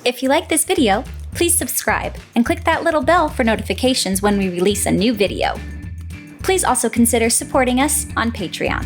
If you like this video, please subscribe and click that little bell for notifications when we release a new video. Please also consider supporting us on Patreon.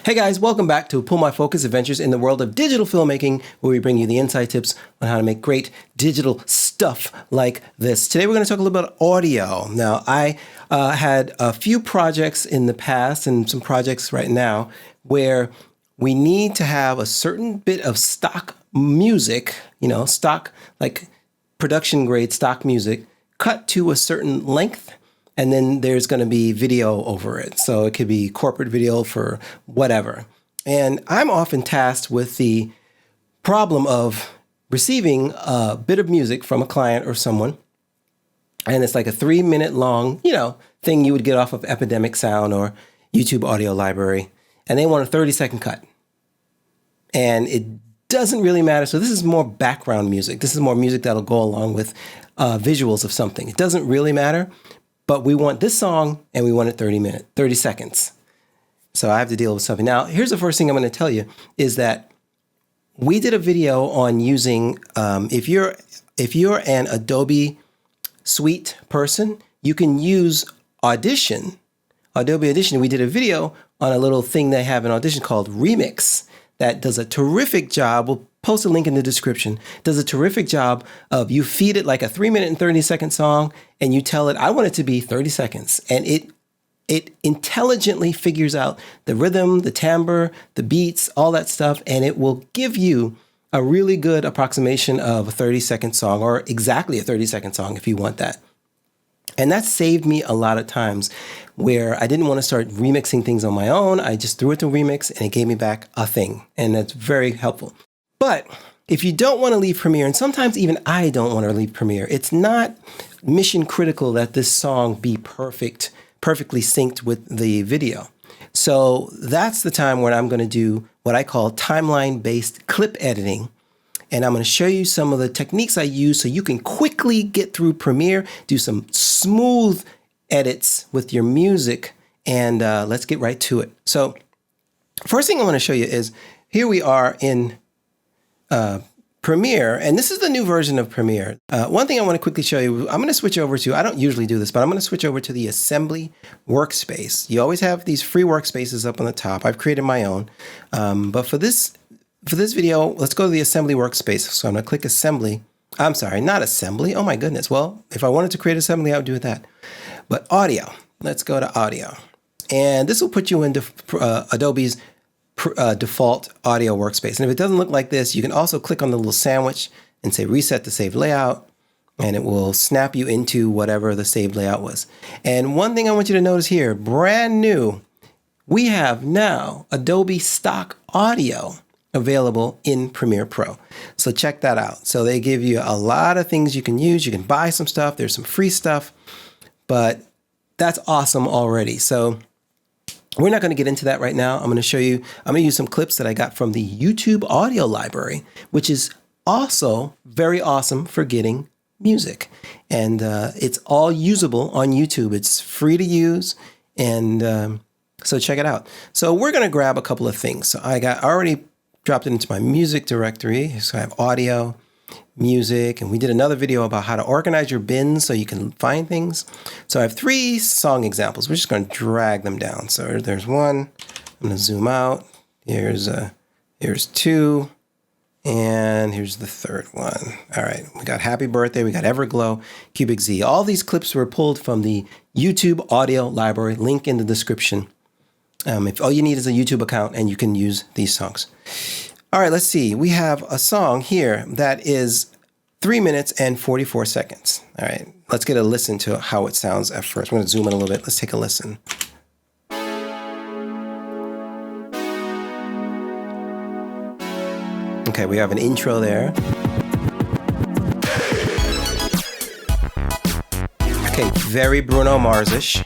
Hey guys, welcome back to Pull My Focus Adventures in the world of digital filmmaking, where we bring you the inside tips on how to make great digital stuff like this. Today we're going to talk a little bit about audio. Now, I had a few projects in the past and some projects right now where we need to have a certain bit of stock music, stock, like production grade stock music, cut to a certain length. And then there's going to be video over it. So it could be corporate video for whatever. And I'm often tasked with the problem of receiving a bit of music from a client or someone. And it's like a 3-minute long, thing you would get off of Epidemic Sound or YouTube Audio Library. And they want a 30-second cut. And it doesn't really matter. So this is more background music. This is more music that'll go along with visuals of something. It doesn't really matter. But we want this song and we want it 30 seconds. So I have to deal with something. Now, here's the first thing I'm going to tell you is that we did a video on using, if you're an Adobe Suite person, you can use Audition, Adobe Audition. We did a video on a little thing they have in Audition called Remix that does a terrific job. We'll post a link in the description. Does a terrific job of you feed it like a 3-minute and 30-second song and you tell it, I want it to be 30 seconds. And it intelligently figures out the rhythm, the timbre, the beats, all that stuff. And it will give you a really good approximation of a 30-second song, or exactly a 30-second song if you want that. And that saved me a lot of times where I didn't want to start remixing things on my own. I just threw it to Remix and it gave me back a thing. And that's very helpful. But if you don't want to leave Premiere, and sometimes even I don't want to leave Premiere, it's not mission critical that this song be perfectly synced with the video. So that's the time when I'm going to do what I call timeline-based clip editing. And I'm going to show you some of the techniques I use so you can quickly get through Premiere, do some smooth edits with your music, and let's get right to it. So first thing I want to show you is here we are in Premiere, and this is the new version of Premiere. One thing I want to quickly show you, I'm going to switch over to, I don't usually do this, but I'm going to switch over to the assembly workspace. You always have these free workspaces up on the top. I've created my own, but for this video, let's go to the assembly workspace. So I'm going to click assembly. I'm sorry, not assembly. Oh my goodness. Well, if I wanted to create assembly, I would do it that. But audio, let's go to audio. And this will put you into Adobe's default audio workspace. And if it doesn't look like this, you can also click on the little sandwich and say reset to saved layout, and it will snap you into whatever the saved layout was. And one thing I want you to notice here, brand new, we have now Adobe stock audio available in Premiere Pro. So check that out. So they give you a lot of things you can use. You can buy some stuff. There's some free stuff, but that's awesome already. So we're not going to get into that right now. I'm going to show you, I'm going to use some clips that I got from the YouTube Audio Library, which is also very awesome for getting music. And it's all usable on YouTube. It's free to use. And so check it out. So we're going to grab a couple of things. So I already dropped it into my music directory. So I have audio, music, and we did another video about how to organize your bins so you can find things. So I have 3 song examples. We're just going to drag them down. So there's one. I'm going to zoom out. Here's 2, and here's the 3rd one. All right, we got Happy Birthday, we got Everglow, Cubic Z. All these clips were pulled from the YouTube Audio Library. Link in the description. If all you need is a YouTube account, and you can use these songs. All right, let's see. We have a song here that is 3 minutes and 44 seconds. All right, let's get a listen to how it sounds at first. I'm going to zoom in a little bit. Let's take a listen. Okay, we have an intro there. Okay, very Bruno Mars-ish.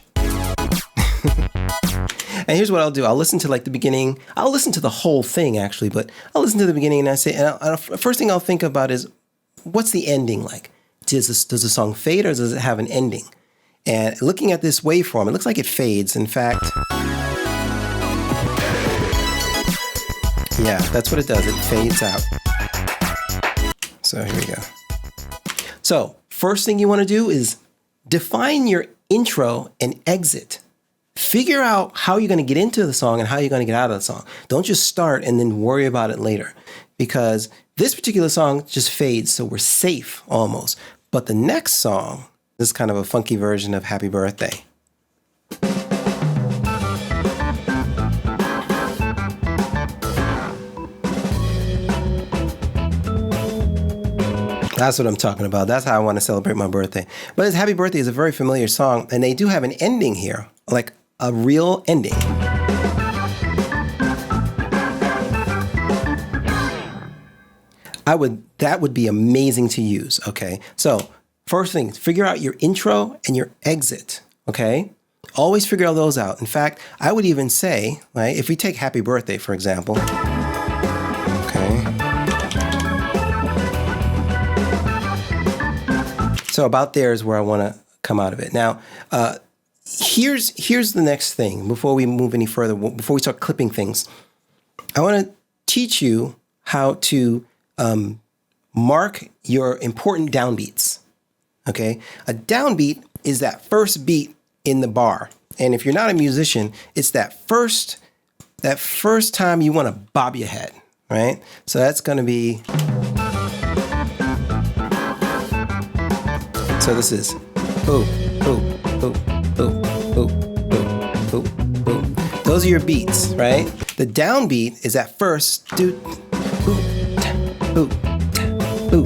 And here's what I'll do. I'll listen to like the beginning. I'll listen to the whole thing actually, but I'll listen to the beginning and I say, and first thing I'll think about is, what's the ending like? Does the song fade or does it have an ending? And looking at this waveform, it looks like it fades. In fact, Yeah, that's what it does. It fades out. So here we go. So first thing you want to do is define your intro and exit. Figure out how you're going to get into the song and how you're going to get out of the song. Don't just start and then worry about it later, because this particular song just fades, so we're safe almost. But the next song is kind of a funky version of Happy Birthday. That's what I'm talking about. That's how I want to celebrate my birthday. But this Happy Birthday is a very familiar song, and they do have an ending here, like a real ending. That would be amazing to use, okay? So first thing, figure out your intro and your exit, okay? Always figure all those out. In fact, I would even say, right, if we take Happy Birthday, for example, okay? So about there is where I want to come out of it. Now, here's the next thing before we move any further, before we start clipping things. I want to teach you how to mark your important downbeats, okay? A downbeat is that first beat in the bar. And if you're not a musician, it's that first time you want to bob your head, right? So that's going to be... So this is boom, boom, boom, boom, boom, boom, boom, boom. Those are your beats, right? The downbeat is at first, do, boom, boom, boom,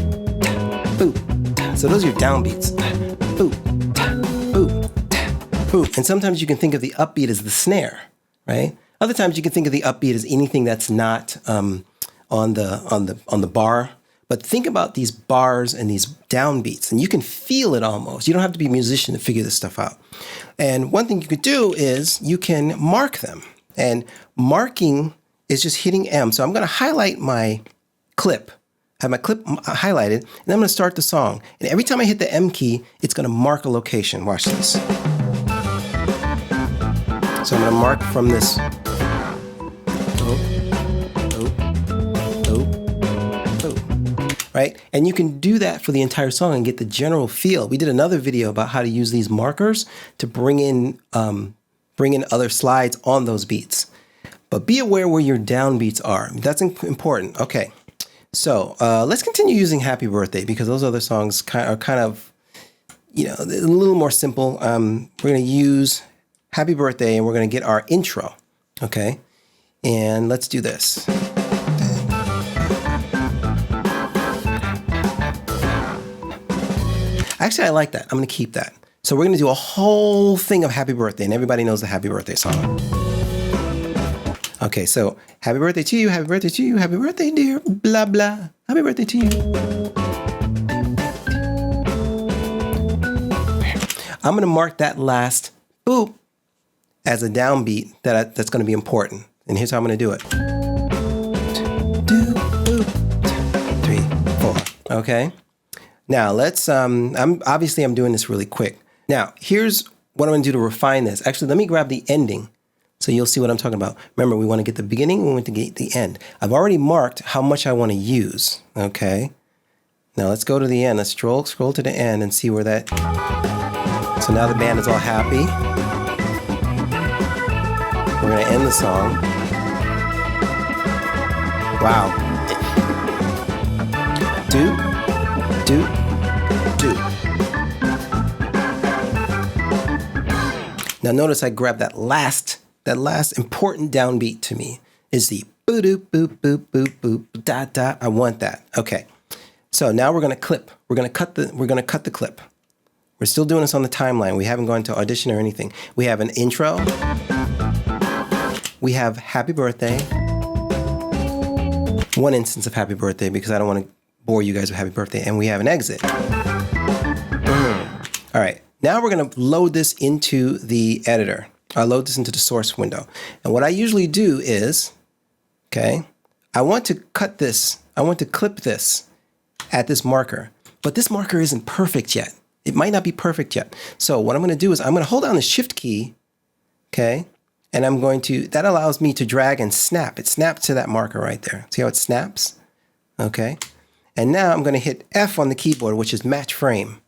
boom. So those are your downbeats. Boom, boom, boom. And sometimes you can think of the upbeat as the snare, right? Other times you can think of the upbeat as anything that's not on the bar. But think about these bars and these downbeats, and you can feel it almost. You don't have to be a musician to figure this stuff out. And one thing you could do is you can mark them. And marking is just hitting M. So I'm going to highlight my clip, have my clip highlighted, and I'm going to start the song. And every time I hit the M key, it's going to mark a location. Watch this. So I'm going to mark from this. Right? And you can do that for the entire song and get the general feel. We did another video about how to use these markers to bring in other slides on those beats. But be aware where your downbeats are. That's important. Okay. So let's continue using Happy Birthday, because those other songs are kind of, a little more simple. We're going to use Happy Birthday and we're going to get our intro. Okay. And let's do this. Actually, I like that. I'm going to keep that. So we're going to do a whole thing of Happy Birthday, and everybody knows the Happy Birthday song. Okay, so happy birthday to you, happy birthday to you, happy birthday, dear, blah, blah. Happy birthday to you. I'm going to mark that last boop as a downbeat that's going to be important. And here's how I'm going to do it. 2, boop, 3, 4. Okay. Now let's, I'm doing this really quick. Now, here's what I'm going to do to refine this. Actually, let me grab the ending so you'll see what I'm talking about. Remember, we want to get the beginning, we want to get the end. I've already marked how much I want to use, okay? Now let's go to the end. Let's scroll to the end and see where that... So now the band is all happy. We're going to end the song. Wow. Do. Now notice I grabbed that last important downbeat to me is the boop boop boop boop boop dot dot. I want that. Okay. So now we're gonna clip. We're gonna cut the clip. We're still doing this on the timeline. We haven't gone to Audition or anything. We have an intro. We have Happy Birthday. One instance of Happy Birthday because I don't want to bore you guys with Happy Birthday. And we have an exit. All right. Now we're going to load this into the editor. I'll load this into the source window. And what I usually do is, okay, I want to cut this. I want to clip this at this marker. But this marker isn't perfect yet. It might not be perfect yet. So what I'm going to do is I'm going to hold down the Shift key, okay, And I'm going to, that allows me to drag and snap. It snaps to that marker right there. See how it snaps? Okay. And now I'm going to hit F on the keyboard, which is match frame.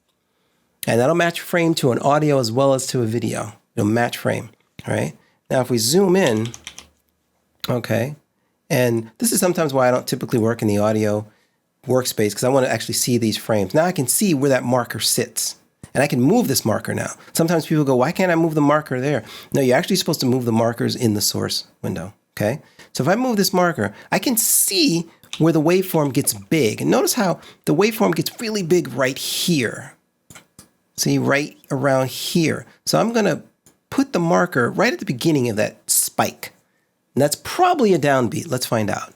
And that'll match frame to an audio as well as to a video. It'll match frame, all right? Now, if we zoom in, okay, and this is sometimes why I don't typically work in the audio workspace, because I want to actually see these frames. Now I can see where that marker sits. And I can move this marker now. Sometimes people go, why can't I move the marker there? No, you're actually supposed to move the markers in the source window, okay? So if I move this marker, I can see where the waveform gets big. And notice how the waveform gets really big right here. See, right around here. So I'm going to put the marker right at the beginning of that spike. And that's probably a downbeat. Let's find out.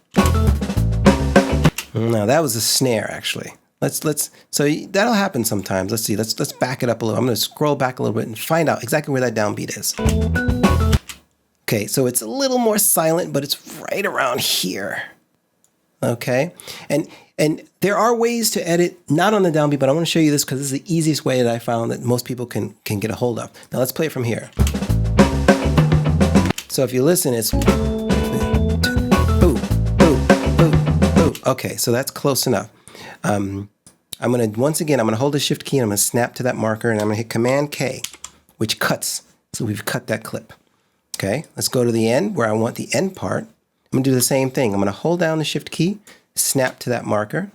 No, that was a snare, actually. So that'll happen sometimes. Let's see, let's back it up a little. I'm going to scroll back a little bit and find out exactly where that downbeat is. Okay, so it's a little more silent, but it's right around here. Okay, and there are ways to edit, not on the downbeat, but I want to show you this because this is the easiest way that I found that most people can get a hold of. Now let's play it from here. So if you listen, it's boo, boo, boo, boo. Okay, so that's close enough. I'm going to hold the shift key and I'm going to snap to that marker and I'm going to hit Command K, which cuts. So we've cut that clip. Okay, let's go to the end where I want the end part. I'm going to do the same thing. I'm going to hold down the shift key, snap to that marker.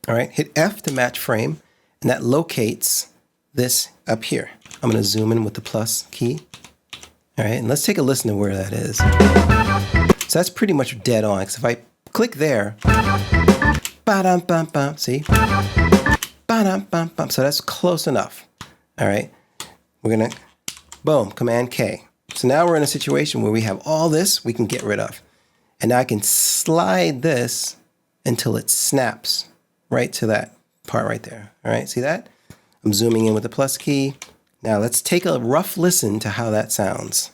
All right, hit F to match frame, and that locates this up here. I'm going to zoom in with the plus key. All right, and let's take a listen to where that is. So that's pretty much dead on, because if I click there, ba-dum-bum-bum, see? Ba-dum-bum-bum. So that's close enough. All right, we're going to, boom, Command K. So now we're in a situation where we have all this we can get rid of. And now I can slide this until it snaps right to that part right there. All right, see that? I'm zooming in with the plus key. Now let's take a rough listen to how that sounds.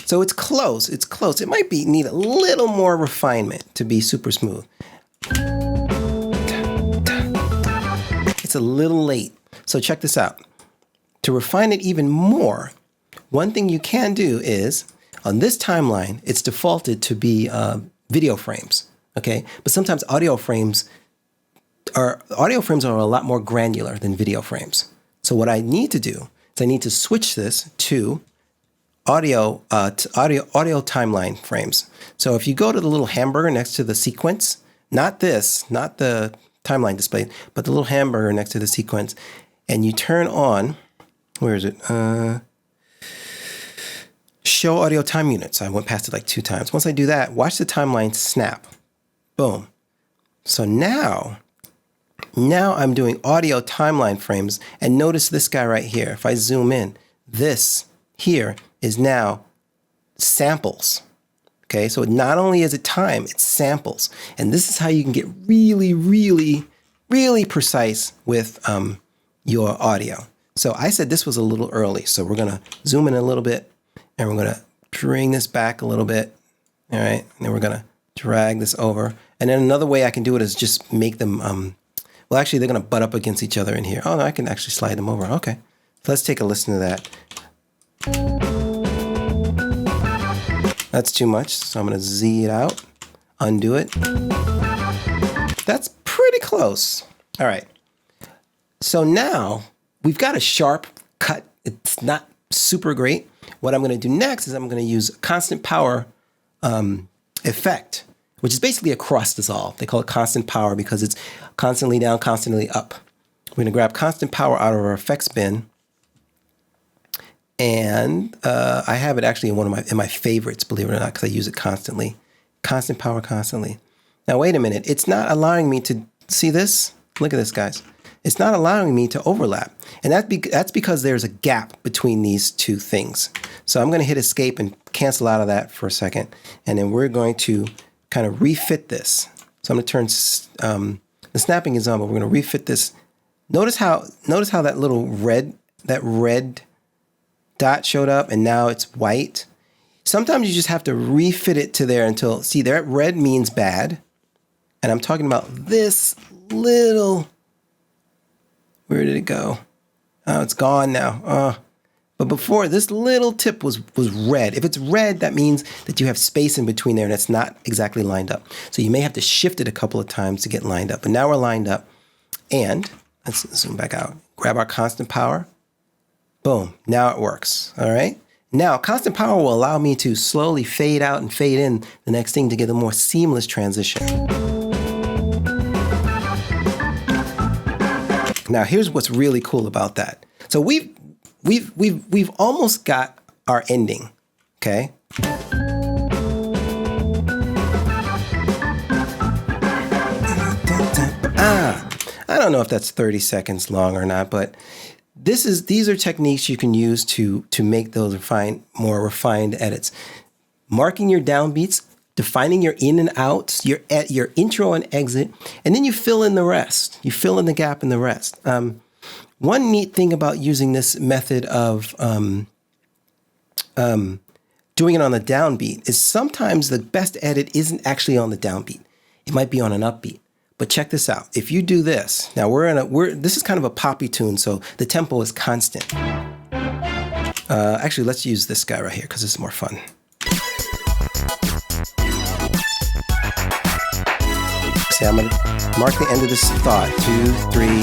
So it's close, it's close. It might need a little more refinement to be super smooth. It's a little late. So check this out. To refine it even more, one thing you can do is, on this timeline, it's defaulted to be video frames, okay? But sometimes audio frames are a lot more granular than video frames. So what I need to do is I need to switch this to audio timeline frames. So if you go to the little hamburger next to the sequence, not the timeline display, but the little hamburger next to the sequence, and you turn on, where is it? Show audio time units. I went past it like 2 times. Once I do that, watch the timeline snap. Boom. So now I'm doing audio timeline frames, and notice this guy right here. If I zoom in, this here is now samples. Okay, so not only is it time, it's samples. And this is how you can get really, really, really precise with your audio. So I said this was a little early, so we're gonna zoom in a little bit and we're gonna bring this back a little bit. All right, and then we're gonna drag this over. And then another way I can do it is just make them, well, actually they're gonna butt up against each other in here. Oh no, I can actually slide them over, okay. So let's take a listen to that. That's too much, so I'm going to Z it out, undo it. That's pretty close. All right. So now we've got a sharp cut. It's not super great. What I'm going to do next is I'm going to use constant power effect, which is basically a cross dissolve. They call it constant power because it's constantly down, constantly up. We're going to grab constant power out of our effects bin. And I have it actually in my favorites, believe it or not, because I use it constantly. Constant power constantly. Now, wait a minute. It's not allowing me to see this. Look at this, guys. It's not allowing me to overlap. And that's because there's a gap between these two things. So I'm going to hit escape and cancel out of that for a second. And then we're going to kind of refit this. So I'm going to turn, the snapping is on, but we're going to refit this. Notice how that little red dot showed up and now it's white. Sometimes you just have to refit it to there until, see, there red means bad. And I'm talking about this little, where did it go? Oh, it's gone now. But before, this little tip was red. If it's red, that means that you have space in between there and it's not exactly lined up. So you may have to shift it a couple of times to get lined up. But now we're lined up. And let's zoom back out. Grab our constant power. Boom. Now it works. All right. Now, constant power will allow me to slowly fade out and fade in the next thing to get a more seamless transition. Now, here's what's really cool about that. So we've almost got our ending, okay? I don't know if that's 30 seconds long or not, but these are techniques you can use to make those more refined edits. Marking your downbeats, defining your in and outs, your intro and exit, and then you fill in the rest. You fill in the gap in the rest. One neat thing about using this method of doing it on the downbeat is sometimes the best edit isn't actually on the downbeat. It might be on an upbeat. But check this out. If you do this, now this is kind of a poppy tune, so the tempo is constant. Actually, let's use this guy right here because it's more fun. See, I'm gonna mark the end of this thought. 2, 3,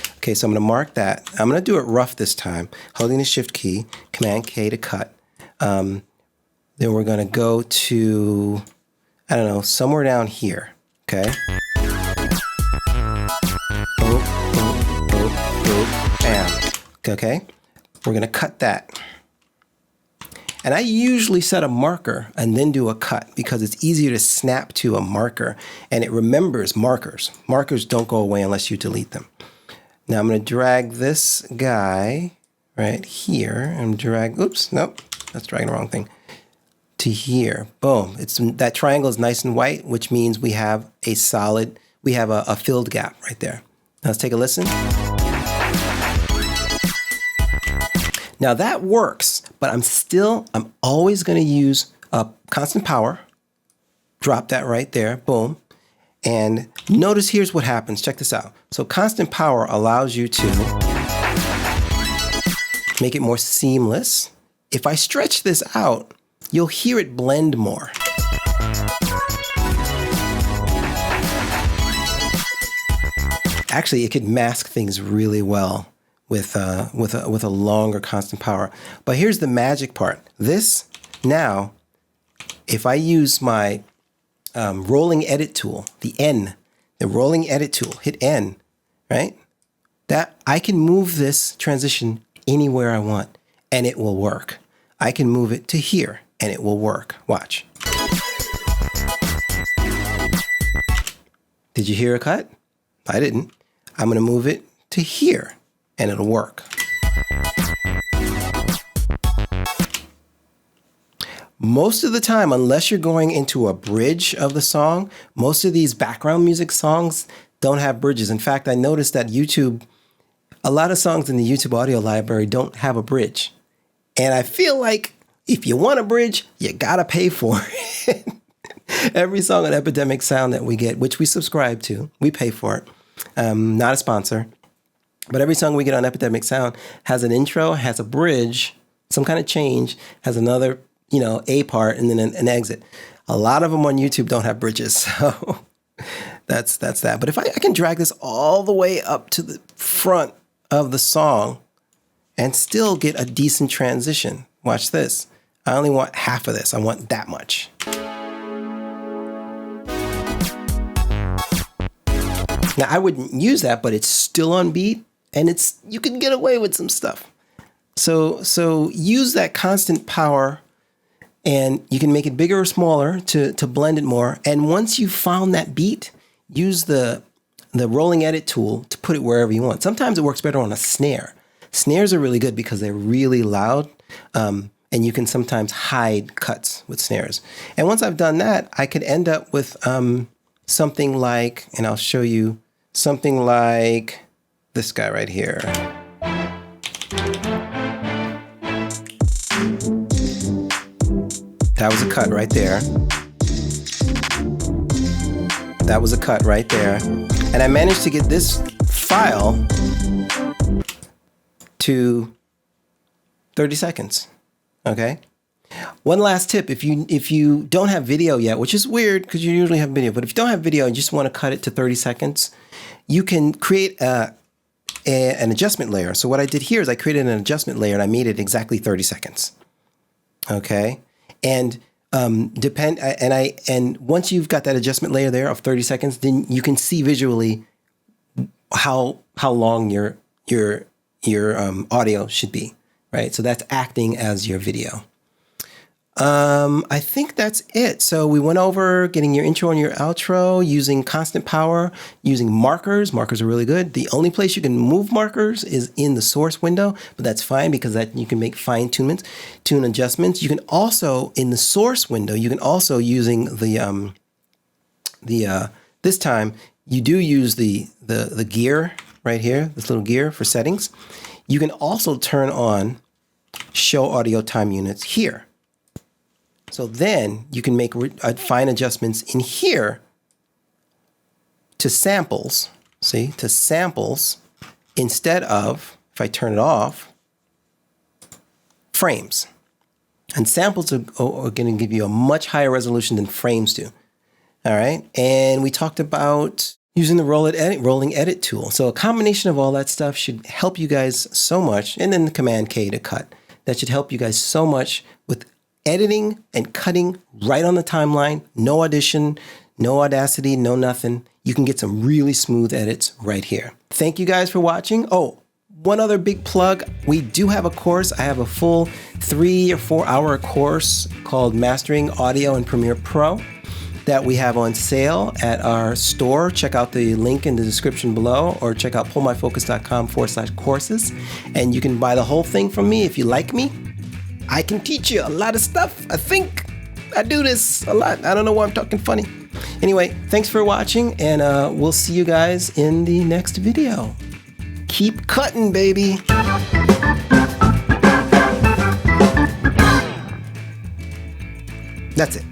4. Okay, so I'm gonna mark that. I'm gonna do it rough this time, holding the Shift key, Command K to cut. Then we're gonna go to, I don't know, somewhere down here. Okay. Bam. Okay. We're going to cut that. And I usually set a marker and then do a cut because it's easier to snap to a marker and it remembers markers. Markers don't go away unless you delete them. Now I'm going to drag this guy right here and drag, oops, nope, that's dragging the wrong thing. To here, boom. That triangle is nice and white, which means we have a filled gap right there. Now let's take a listen. Now that works, but I'm always going to use a constant power. Drop that right there, boom. And notice here's what happens. Check this out. So constant power allows you to make it more seamless. If I stretch this out, you'll hear it blend more. Actually, it could mask things really well with a longer constant power. But here's the magic part. This now, if I use my rolling edit tool, the rolling edit tool, hit N, right? That I can move this transition anywhere I want, and it will work. I can move it to here. And it will work. Watch. Did you hear a cut? I didn't. I'm going to move it to here and it'll work. Most of the time, unless you're going into a bridge of the song, most of these background music songs don't have bridges. In fact, I noticed that a lot of songs in the YouTube audio library don't have a bridge. And I feel like if you want a bridge, you gotta pay for it. Every song on Epidemic Sound that we get, which we subscribe to, we pay for it. Not a sponsor. But every song we get on Epidemic Sound has an intro, has a bridge, some kind of change, has another, A part, and then an exit. A lot of them on YouTube don't have bridges, so that's that. But if I can drag this all the way up to the front of the song and still get a decent transition. Watch this. I only want half of this. I want that much. Now, I wouldn't use that, but it's still on beat, and you can get away with some stuff. So use that constant power, and you can make it bigger or smaller to blend it more. And once you've found that beat, use the rolling edit tool to put it wherever you want. Sometimes it works better on a snare. Snares are really good because they're really loud. And you can sometimes hide cuts with snares. And once I've done that, I could end up with something like, and I'll show you, something like this guy right here. That was a cut right there. That was a cut right there. And I managed to get this file to 30 seconds. Okay. One last tip, if you don't have video yet, which is weird because you usually have video, but if you don't have video and you just want to cut it to 30 seconds, you can create an adjustment layer. So what I did here is I created an adjustment layer and I made it exactly 30 seconds. Okay. And once you've got that adjustment layer there of 30 seconds, then you can see visually how long your audio should be, right? So that's acting as your video. I think that's it. So we went over getting your intro and your outro, using constant power, using markers. Markers are really good. The only place you can move markers is in the source window, but that's fine because that you can make tune adjustments. You can also, in the source window, you can also using this time you do use the gear right here, this little gear for settings. You can also turn on show audio time units here. So then you can make fine adjustments in here to samples, to samples instead of, if I turn it off, frames. And samples are going to give you a much higher resolution than frames do. All right. And we talked about using the rolling edit tool. So a combination of all that stuff should help you guys so much. And then the Command K to cut. That should help you guys so much with editing and cutting right on the timeline. No Audition, no Audacity, no nothing. You can get some really smooth edits right here. Thank you guys for watching. Oh, one other big plug. We do have a course. I have a full 3 or 4 hour course called Mastering Audio in Premiere Pro that we have on sale at our store. Check out the link in the description below or check out pullmyfocus.com/courses. And you can buy the whole thing from me if you like me. I can teach you a lot of stuff. I think I do this a lot. I don't know why I'm talking funny. Anyway, thanks for watching, and we'll see you guys in the next video. Keep cutting, baby. That's it.